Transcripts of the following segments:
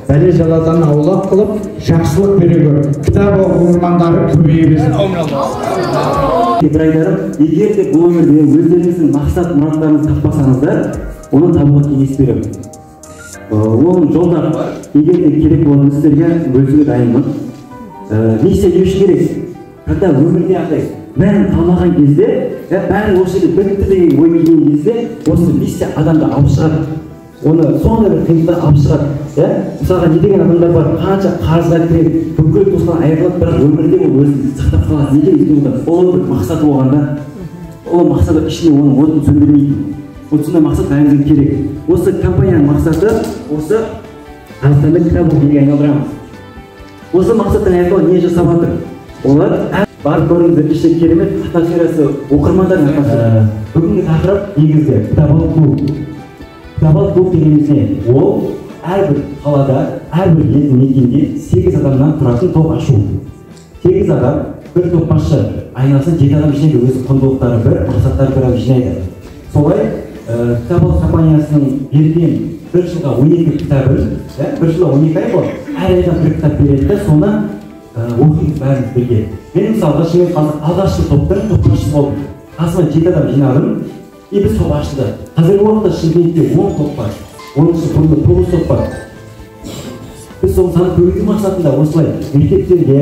бәле жаладан аулақ қылып, жақсылық бере көр. Кітап оқырмандары көбейе берсін. Бір айтарым, егер де бұл өмірде өздеріңіздің мақсат мұраттарыңызды таппасаңыздар, оны табуға кеңес беремін. Оның жолдары бар. Егер де керек болған сіздерге бөлісуге дайынмын. Миссия не үшін керек? Когда өмірде андай бәрін қалмаған кезде, бәрі осы жерде бітті деген ой келген кезде, осы миссия адамды алып шығады. Оны сондай бір қиындықтан алып шығады. Мысалға не деген адамдар бар, қанша қарызға кіреді, бүкіл туысынан айырылып, бірақ өмірде ол өзін сақтап қалады. Неге өйткені ол бір мақсаты болғанда, ол мақсаты ішіне оның отын сөндірмейтін. Сондай мақсат бәрімізге керек. Осы компанияның мақсаты осы қазақстанда кітап оқуға айналдырамыз. Осы мақсаттың аясында не жасап жатыр? Олар барып көріңіздер, іште керемет атмосферасы, оқырмандардың атмосферасы. Бүгінгі тақырып негізгі кітап клуб. Кітап клуб дегеніміз не? Ол әрбір қалада, әрбір елді мекенде 8 адамнан тұратын топ ашу. 8 адам, бір топ басшы, айналасында 7 адам жинайды, өз құндылықтары бір, мақсаттары бір жинайды. Солай кітап компаниясының берген бір жылға 12 кітабын, бір жылға 12 ай болады, әр айдан бір кітап береді, соны оқимыз бәріміз бірге. Мен мысалға шымкент қаласының алғашқы топтың топшысы болдым. Қасыма 7 адам жинадым, біз топ ашылды. Қазіргі уақытта Шымкентте 10 топ бар, 10-шы құрылымда 9 топ бар. Біз сол саны көбейту мақсатында осылай мектептерге,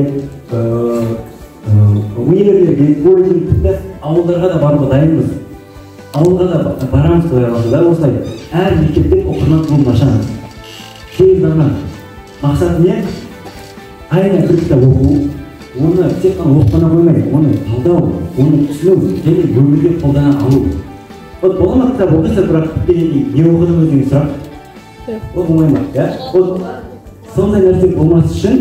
университеттерге, колледждерге, тіпті ауылдарға да баруға дайынбыз. Ауылға да барамыз да осылай. Әр мектепте оқырман клубын ашамыз. 8 дана. Мақсат не? Айына бір кітап оқу, оны тек қана оқып қоймай, оны талдау, оны түсіну және өмірде қолдана алу. Бола ма кітап оқисыздар, бірақ біткеннен кейін не оқыдыңыз деген сұрақ? Ол болмай ма? Сондай нәрсе болмас үшін,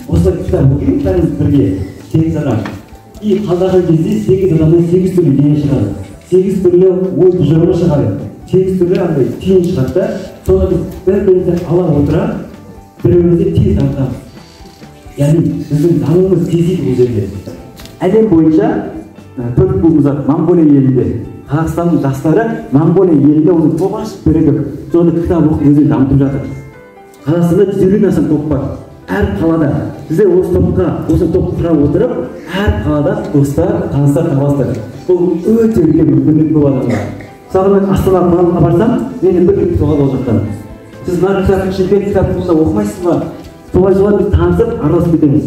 осылай кітап оқимыз бәріміз бірге, 8 адам. И қалдаған кезде 8 адамнан 8 түрлі идея шығады. 8 түрлі ой тұжырымы шығады. 8 түрлі андай түйін шығады да, соны біз бір-бірімізді ала отыра, бір-бірімізді тез дамытамыз. Яғни біздің дамуымыз тезейді бұл жерде. Әлем бойынша 4 клубымыз бар Монғолия елінде. Қазақстанның жастары Монғолия елінде оны топ ашып бірігіп, соны кітап оқып өзін дамытып жатыр. Қазақстанда 150-ден астам топ бар. Әр қалада біздер осы топ құра отырып, әр қалада достар, таныстар табасыздар. Бұл өте үлкен мүмкіндік бұл адамға. Мысалы мен Астана қаласына барсам, мені бір кітап соғады ол жақтан. Сіз мына кітап Шымкент кітап клубында оқымайсыз ба? Солай біз танысып, араласып кетеміз.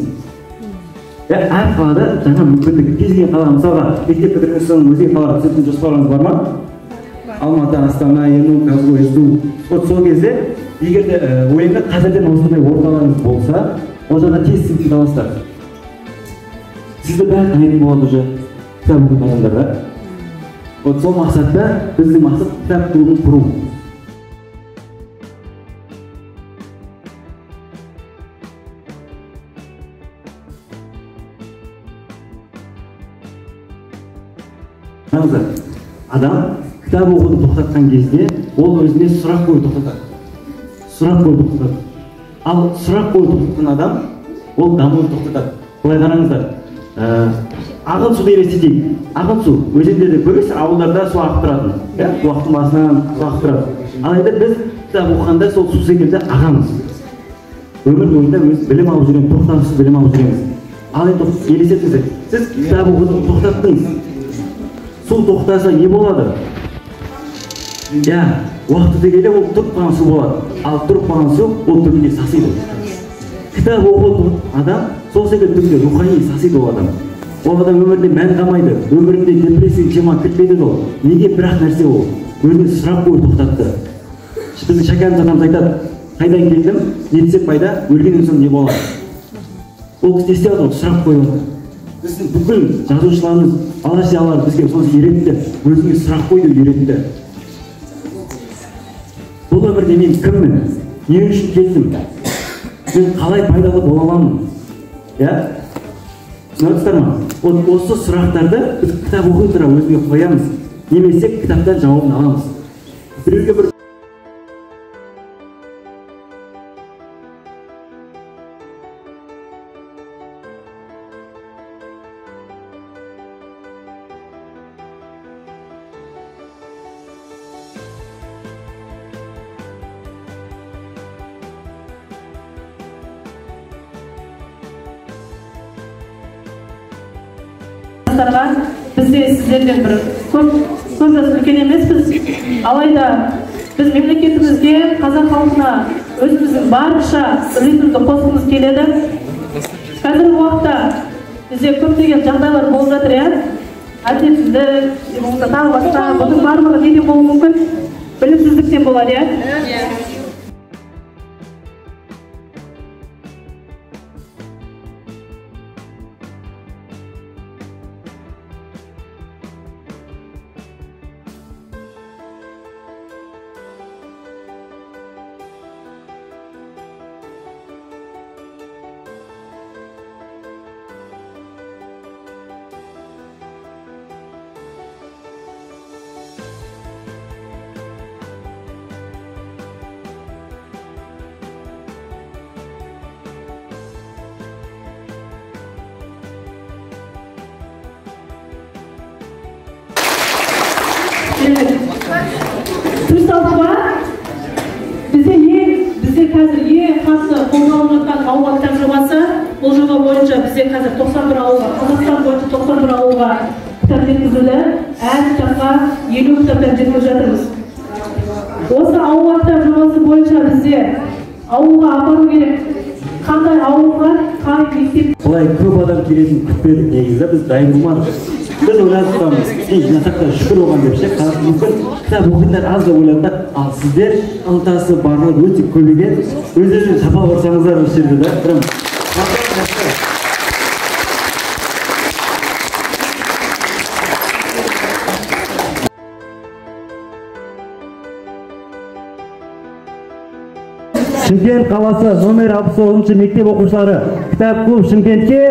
Әр қалада жаңа мүмкіндік. Кез келген қалаға, мысалға мектеп бітірген соң өзге қалаға түсетін жоспарларыңыз бар ма? Алматы, Астана, Ерну, Казгу, Езду. Сол кезде егер де ойында қазірден осындай орталарыңыз болса, ол жағда тез сіңіп аласыздар. Сізді бәрі танитын болады уже кітап оқитын адамдар. Сол мақсатта біздің мақсат кітап клубын құру. Адам кітап оқуды тоқтатқан кезде, ол өзіне сұрақ қойып тоқтатады. Ал сұрақ қойып тоқтатқан адам, ол дамуды тоқтатады. Былай қараңыздар, ағын суды елестетейік. Ағын су, өзендерде көресіздер, ауылдарда су ағып тұратын. Уақыттың басынан су ағып тұрады. Алайда біз кітап оқығанда сол су секілді ағамыз. Өмір бойында өз білім алып жүреміз, тоқтаусыз білім алып жүреміз. Ал енді елестетіңіздер, сіз кітап оқуды тоқтаттыңыз. Су тоқтаса не болады? Уақыт өте келе ол тұрып қалған су болады. Ал тұрып қалған су ол түбінде сасиды. Кітап оқыған адам сол секілді түбінде рухани сасиды ол адам. Ол адам өмірде мән қалмайды, өмірінде депрессия жаман кетпейді ол. Неге бірақ нәрсе ол? Өзіне сұрақ қойып тоқтатты. Біздің шәкәріміз атамыз айтады, қайдан келдім, не десек пайда, өлгеннен соң не болады? Ол кісі істеп жатыр, сұрақ қойып. Біздің бүкіл жазушыларымыз, алаш зиялылар бізге соны үйретті, өзіңе сұрақ қойды үйретті. Бұл өмірде мен кіммін? Не үшін келдім? Мен қалай пайдалы бола аламын? Түсінесіздер ма? Осы сұрақтарды біз кітап оқи тұра өзіңе қоямыз. Немесе кітаптан жауабын аламыз. Біреуге бір жастарға біз де сіздерден бір көп жас үлкен емеспіз, алайда біз мемлекетімізге, қазақ халқына өзіміздің барынша үлесімізді қосқымыз келеді. Қазіргі уақытта бізде көптеген жағдайлар болып жатыр, әділетсіздік, тағы басқа, бұның барлығы неден болуы мүмкін? Білімсіздіктен болады, Түрсалға бізде қазір ең қатты қолданылып жатқан ауыл кітап жобасы, бұл жоба бойынша бізде қазір 91 ауылға, Қазақстан бойынша 91 ауылға кітап жеткізілді. Әр кітапқа 50 кітаптан жеткізіп жатырмыз. Осы ауыл кітап жобасы бойынша бізде ауылға апару керек. Қандай ауылға, қай мектеп? Бұлай көп адам келетін күтпедік, негізі біз дайын болмадық. Біз ойладық қамыз, жинасақ та шүкір оған деп ше, қазір мүмкін кітап оқитындар аз да ойладық, ал сіздер ынтасы барлығы өте көбейген, өздеріңіз сапа ұрсаңыздар осы жерде да. Шымкент қаласы номер 69 мектеп оқушылары кітап клуб Шымкентке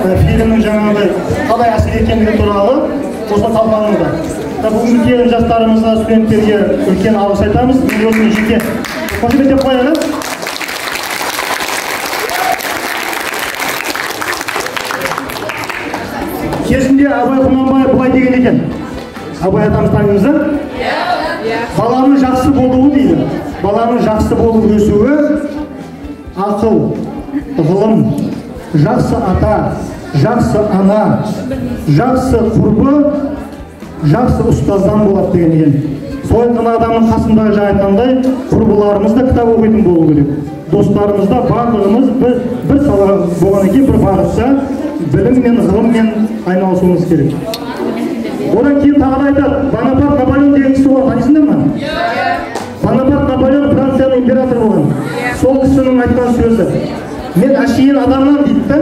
фильмнің жаңағыдай қалай әсер еткендігі туралы осы талқылануда. Бүгінгі келген жастарымызға, студенттерге үлкен алғыс айтамыз. Мен өзім жеке қошеметтеп қояйық. Кезінде Абай Құнанбаев былай деген екен. Абай атамыз танымызда? Баланың жақсы болуы дейді. Баланың жақсы болып өсуі ақыл, ғылым, жақсы ата, жақсы ана, жақсы құрбы, жақсы ұстаздан болады деген екен. Сойылған адамның қасындағы жаңа айтқандай, құрбыларымыз да кітап оқитын болу керек. Достарымыз да барлығымыз бір сала болған екен, бір бағытта білім мен ғылыммен айналысуымыз керек. Одан кейін тағы да айтады, Бонапарт Наполеон деген кісі болған, танисыңдар ма? Бонапарт Наполеон Францияның императоры болған. Сол кісінің айтқан сөзі: мен әшейін адамнан дейді,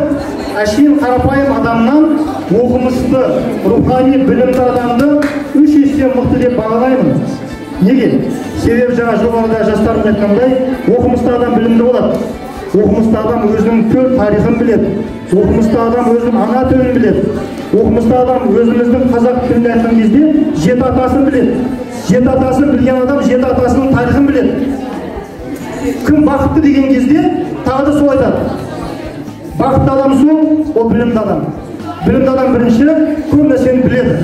әшейін қарапайым адамнан оқымысты, рухани білімді адамды 3 есе мықты деп бағалаймын. Неге? Себебі жаңа жоғарыда жастарымыз айтқандай, оқымысты адам білімді болады. Оқымысты адам өзінің төл тарихын біледі. Оқымысты адам өзінің ана тілін біледі. Оқымысты адам өзіміздің қазақ тілінде айтқан кезде жеті атасын біледі. Жеті атасын білген адам жеті атасының тарихын біледі. Кім бақытты деген кезде тағы да сол айтады. Бақытты адам сол, ол білімді адам. Білімді адам бірінші көп нәрсені біледі.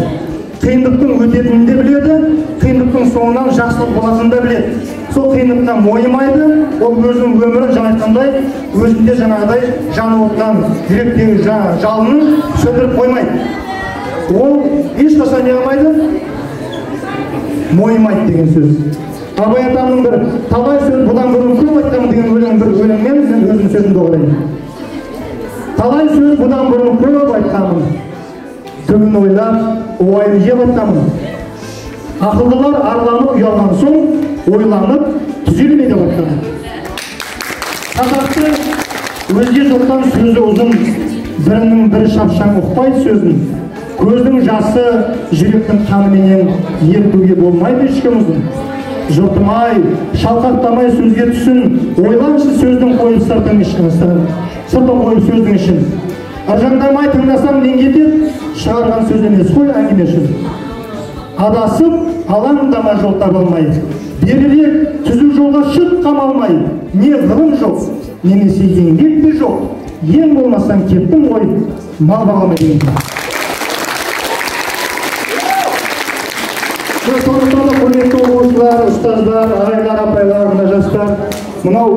Қиындықтың өтетінін де біледі, қиындықтың соңынан жақсылық болатынын да біледі. Сол қиындықтан мойымайды, ол өзінің өмірін жаңа айтқандай, өзінде жаңағыдай жаны отынан жүректегі жалынын сөндіріп қоймайды. Ол ешқашан не қылмайды? Мойымайды деген сөз. Абай атамның бір талай сөз бұдан бұрын көп айтқанмын деген өлеңмен мен өзім сөзімді ойлаймын. Талай сөз бұдан бұрын көп айтқанмын, түбін ойлап, ойын жеп айтқанмын. Ақылдылар арланып ұялған соң, ойланып түзелмей деп айтқанмын. Қазақты өзге жоқтан сөзі ұзын, бірінің бірі шапшаң ұқпайды сөзін. Көздің жасы жүректің қанымен ертуге болмайды ешкім ұзын. Жұртым-ай, шалқақтамай сөзге түсін, ойланшы сөздің қойып сыртың ішін, сыртың қойып сөздің ішін. Ыржаңдамай тыңдасам нең кетеді, шығарған сөз емес қой әңгіме үшін. Адасып, алаңдама жол таба алмай, берірек түзу жолға шыт қамалмай, не ғылым жоқ, немесе еңбек те жоқ, ең болмасаң кеттің ғой, мал бағалмай деген. Сондықтан да құрметті оқушылар, ұстаздар, ағайлар, апайлар, мына жастар, мынау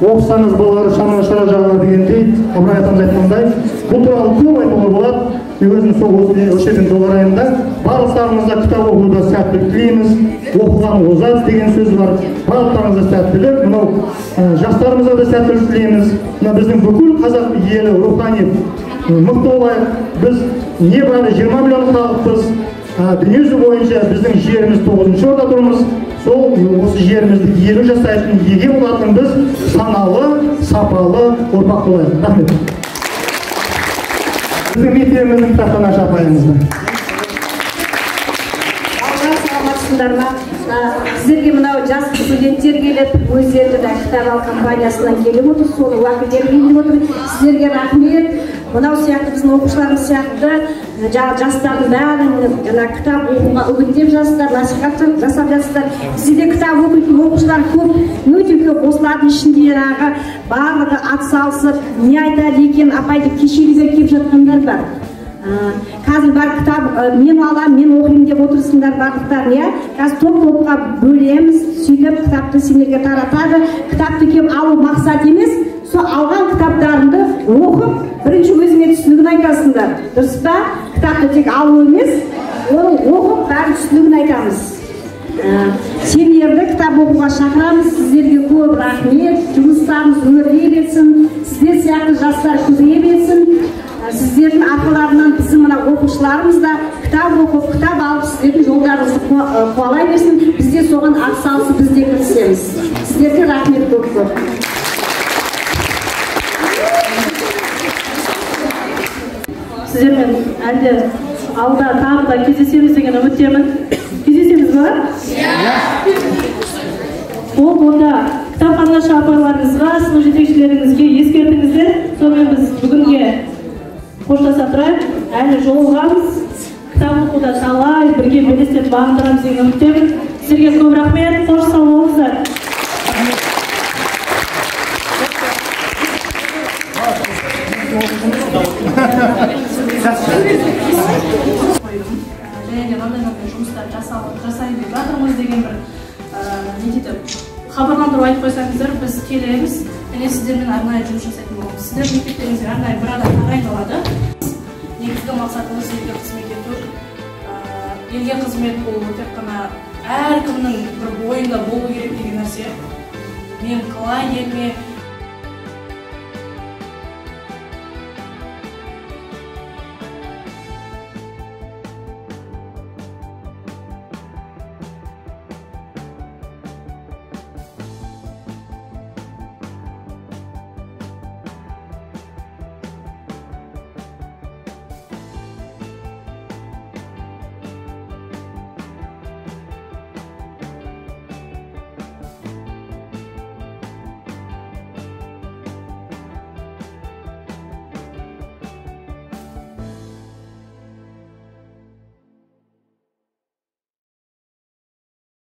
оқысаңыз болар, шаманы шара жағар дегендей, Ыбырай атамыз айтқандай, бұл туралы көп айтуға болады. Мен өзім сол осы жерден доғарайында барлықтарыңызға кітап оқуда сәттілік тілейміз, оқыған озат деген сөз бар. Барлықтарыңызға сәттілік, мынау жастарымызға да сәттілік тілейміз. Мына біздің бүкіл қазақ елі рухани мықты болайық. Біз небәрі 20 миллион халықпыз. Дүниежүзі бойынша біздің жеріміз 9-ші орында тұрмыз. Сол осы жерімізді елу жасайтын еге болатын біз саналы, сапалы ұрпақ болайық. Рахмет. Біздің мектебіміздің кітапхана апайымызды. Саламатсыздар ма? Сіздерге мынау жас студенттер келіп, өздері де кітап ал компаниясынан келіп отыр, соны уәкілдері келіп отыр. Сіздерге рахмет. Мынау сияқты біздің оқушыларымыз сияқты жастардың бәрін кітап оқуға үгіттеп жатсыздар, насихат жасап жатсыздар. Бізде кітап оқитын оқушылар көп, өте көп. Осылардың ішінде барлығы атсалысып, не айтады екен, апай деп кешеліге келіп жатқандар бар. Қазір бар кітап мен алам, мен оқимын деп отырсыңдар барлықтар, иә? Қазір топ-топқа бөлеміз, сөйтіп кітапты сендерге таратады. Кітапты келіп алу мақсат емес, сол алған кітаптарыңды оқып, бірінші өзіңе түсінігін айтасыңдар. Дұрыс па? Кітапты тек алу емес, оны оқып, бәрін түсінігін айтамыз. Сендерді кітап оқуға шақырамыз. Сіздерге көп рахмет. Жұмыстарыңыз өрлей берсін. Сіздер сияқты жастар көбейе берсін. Сіздердің арқаларынан біздің мына оқушыларымыз да кітап оқып, кітап алып, сіздердің жолдарыңызды қуалай берсін. Біз де соған атсалысып, біз де кірісеміз. Сіздерге рахмет көп. Сіздермен әлде алда тағы да кездесеміз деген үміттемін. Кездесеміз ба? Ол онда кітапханашы апайларыңызға, сынып жетекшілеріңізге ескертіңіздер. Сонымен біз бүгінге қоштаса тұрайық. Әлі жолығамыз. Кітап оқуда талай бірге белестеп бағындырамыз деген үміттемін. Сіздерге көп рахмет. Қош сау болыңыздар. Және де мынандай жұмыстар жасайын деп жатырмыз деген бір не дейді, хабарландыру айтып қойсаңыздар, біз келеміз, және сіздермен арнайы жұмыс жасайтын боламыз. Сіздер мектептеріңізге арнайы бір адам тағайындалады. Негізгі мақсатымыз елге қызмет ету. Елге қызмет бұл тек қана әркімнің бір бойында болу керек деген нәрсе. Мен қалай елме